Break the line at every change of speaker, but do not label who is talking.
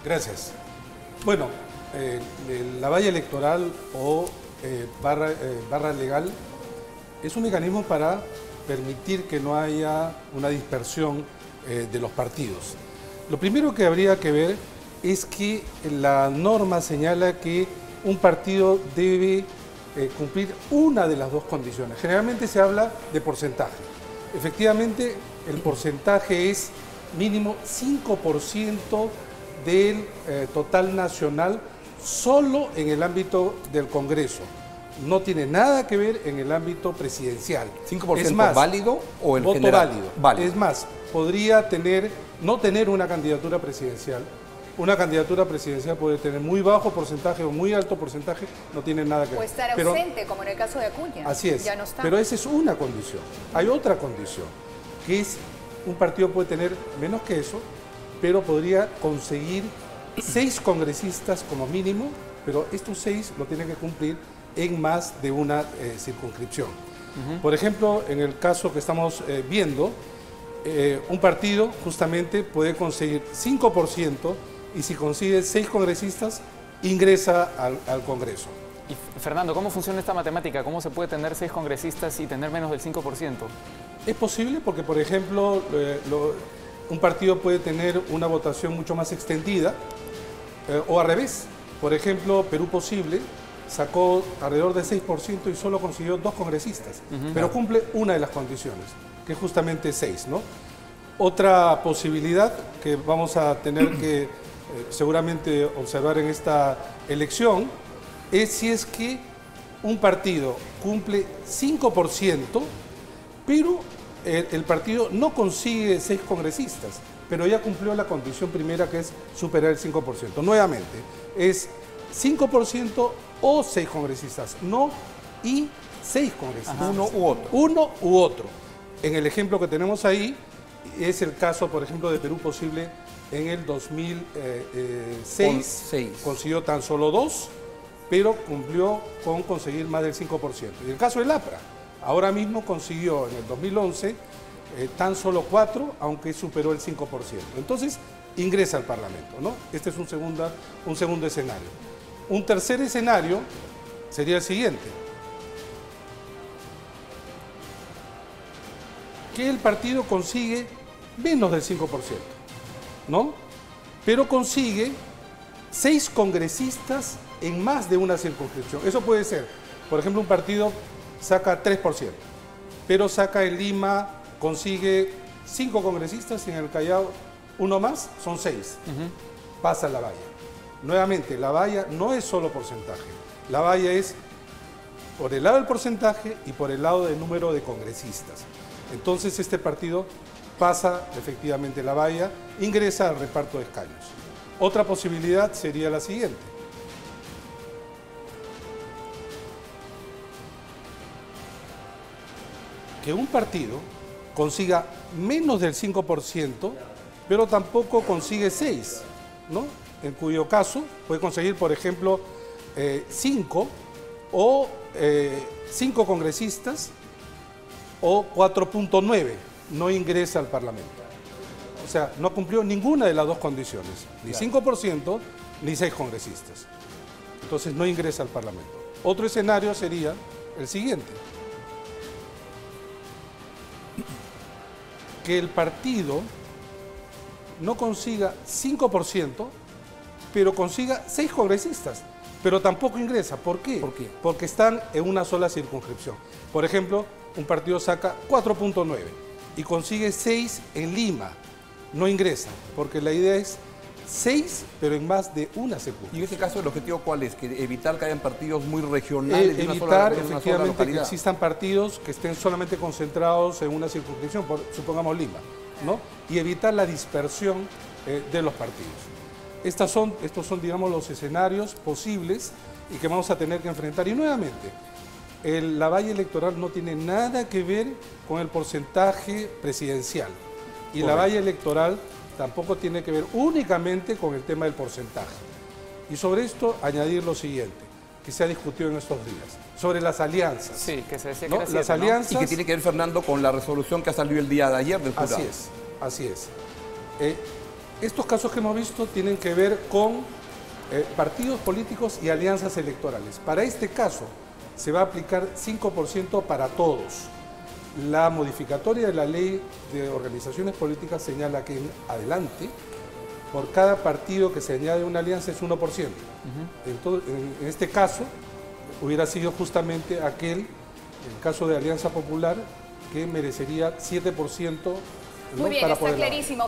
Gracias. Bueno, la valla electoral o barra legal es un mecanismo para permitir que no haya una dispersión de los partidos. Lo primero que habría que ver es que la norma señala que un partido debe cumplir una de las dos condiciones. Generalmente se habla de porcentaje. Efectivamente, el porcentaje es mínimo 5% del total nacional solo en el ámbito del Congreso. No tiene nada que ver en el ámbito presidencial.
¿5%
es más,
válido o el
voto
general?
Válido. Es más, podría no tener una candidatura presidencial. Una candidatura presidencial puede tener muy bajo porcentaje o muy alto porcentaje, no tiene nada que ver.
O estar ausente, como en el caso de Acuña.
Así es,
ya no está.
Pero esa es una condición. Hay otra condición, que es un partido puede tener menos que eso, pero podría conseguir 6 congresistas como mínimo, pero estos 6 lo tienen que cumplir en más de una circunscripción. Por ejemplo, en el caso que estamos viendo, un partido justamente puede conseguir 5% y si consigue 6 congresistas, ingresa al Congreso.
Y Fernando, ¿cómo funciona esta matemática? ¿Cómo se puede tener 6 congresistas y tener menos del 5%?
Es posible porque, por ejemplo, un partido puede tener una votación mucho más extendida o al revés. Por ejemplo, Perú Posible sacó alrededor del 6% y solo consiguió 2 congresistas, pero cumple una de las condiciones, que es justamente 6, ¿no? Otra posibilidad que vamos a tener que seguramente observar en esta elección es si es que un partido cumple 5%, pero el partido no consigue 6 congresistas, pero ya cumplió la condición primera, que es superar el 5%. Nuevamente, es 5% o 6 congresistas, no y 6 congresistas.
Uno u otro.
Uno u otro. En el ejemplo que tenemos ahí, es el caso, por ejemplo, de Perú Posible en el 2006. Consiguió tan solo 2, pero cumplió con conseguir más del 5%. Y el caso del APRA, ahora mismo consiguió en el 2011 tan solo 4, aunque superó el 5%. Entonces, ingresa al Parlamento, ¿no? Este es un segundo escenario. Un tercer escenario sería el siguiente: que el partido consigue menos del 5%, ¿no? Pero consigue 6 congresistas en más de una circunscripción. Eso puede ser, por ejemplo, un partido saca 3%, pero saca en Lima, consigue 5 congresistas y en el Callao 1 más, son 6. Pasa la valla. Nuevamente, la valla no es solo porcentaje. La valla es por el lado del porcentaje y por el lado del número de congresistas. Entonces este partido pasa efectivamente la valla, ingresa al reparto de escaños. Otra posibilidad sería la siguiente: que un partido consiga menos del 5%, pero tampoco consigue 6, ¿no? En cuyo caso puede conseguir, por ejemplo, 5 o 5 congresistas o 4.9, no ingresa al Parlamento. O sea, no cumplió ninguna de las dos condiciones, ni 5% ni 6 congresistas. Entonces no ingresa al Parlamento. Otro escenario sería el siguiente: que el partido no consiga 5%, pero consiga 6 congresistas, pero tampoco ingresa. ¿Por qué? Porque están en una sola circunscripción. Por ejemplo, un partido saca 4.9 y consigue 6 en Lima, no ingresa, porque la idea es 6, pero en más de una circunscripción.
¿Y en este caso el objetivo cuál es? ¿Que evitar que hayan partidos muy regionales?
Evitar efectivamente que existan partidos que estén solamente concentrados en una circunscripción, supongamos Lima, ¿no? Y evitar la dispersión de los partidos. Estos son, digamos, los escenarios posibles y que vamos a tener que enfrentar. Y nuevamente, la valla electoral no tiene nada que ver con el porcentaje presidencial. Y la valla electoral tampoco tiene que ver únicamente con el tema del porcentaje. Y sobre esto añadir lo siguiente, que se ha discutido en estos días, sobre las alianzas.
Sí, que se decía que
¿no?
era 7,
las alianzas,
¿no? Y que tiene que ver, Fernando, con la resolución que ha salido el día de ayer del jurado.
Así es. Estos casos que hemos visto tienen que ver con partidos políticos y alianzas electorales. Para este caso se va a aplicar 5% para todos. La modificatoria de la ley de organizaciones políticas señala que en adelante, por cada partido que se añade una alianza es 1%. Entonces, en este caso, hubiera sido justamente aquel, el caso de Alianza Popular, que merecería 7%.
Muy bien,
para
está
poder
clarísimo.